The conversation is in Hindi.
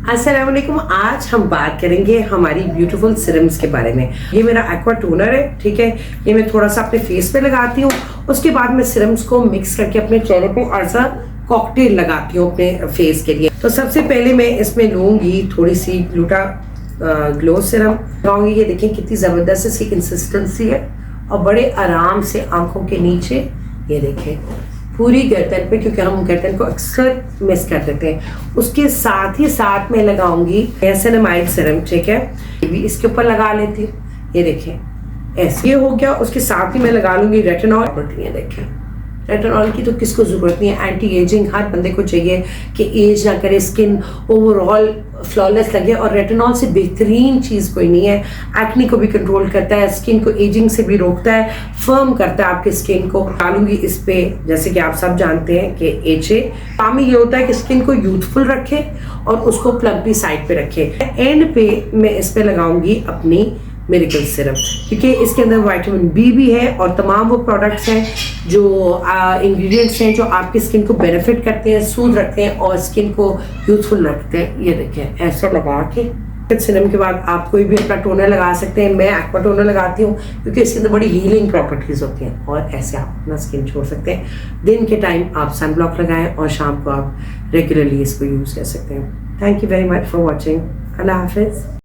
अस्सलाम वालेकुम। आज हम बात करेंगे हमारी ब्यूटीफुल सिरम्स के बारे में। ये मेरा एक्वा टोनर है, ठीक है। ये मैं थोड़ा सा अपने फेस पे लगाती हूँ, उसके बाद मैं सिरम्स को मिक्स करके अपने चेहरे पे एज अ कॉकटेल लगाती हूँ अपने फेस के लिए। तो सबसे पहले मैं इसमें लूंगी थोड़ी सी ग्लूटा ग्लो सिरम लगाऊंगी। ये देखिए कितनी जबरदस्त इसकी कंसिस्टेंसी है और बड़े आराम से आंखों के नीचे, ये देखें पूरी गर्दन पे, क्योंकि हम गर्दन को अक्सर मिस कर देते हैं। उसके साथ ही साथ मैं लगाऊंगी नियासिनामाइड सिरम, ठीक है। ये भी इसके ऊपर लगा लेती हूँ, ये देखें ऐसे ये हो गया। उसके साथ ही मैं लगा लूंगी रेटिनॉल। ये देखें रेटिनॉल की तो किसको जरूरत नहीं है, एंटी एजिंग हर बंदे को चाहिए कि एज ना करे, स्किन ओवरऑल फ्लॉलेस लगे। और रेटिनॉल से बेहतरीन चीज़ कोई नहीं है। एक्ने को भी कंट्रोल करता है, स्किन को एजिंग से भी रोकता है, फर्म करता है आपकी स्किन को। डालूंगी इस पे, जैसे कि आप सब जानते हैं कि एचे काम ये होता है कि स्किन को यूथफुल रखे और उसको प्लम्पी साइड पे रखे। एंड पे मैं इस पे लगाऊंगी अपनी मिरेकल सिरप, क्योंकि इसके अंदर विटामिन बी भी है और तमाम वो प्रोडक्ट्स हैं जो इंग्रेडिएंट्स हैं जो आपकी स्किन को बेनिफिट करते हैं, सूद रखते हैं और स्किन को यूथफुल रखते हैं। ये देखें ऐसा लगा के सिरम के बाद आप कोई भी अपना टोनर लगा सकते हैं। मैं एक्वा टोनर लगाती हूँ क्योंकि इसके अंदर बड़ी हीलिंग प्रॉपर्टीज होती हैं। और ऐसे आप अपना स्किन छोड़ सकते हैं। दिन के टाइम आप सन ब्लॉक लगाएं और शाम को आप रेगुलरली इसको यूज़ कर सकते हैं। Thank you very much for watching. अल्लाह हाफिज़।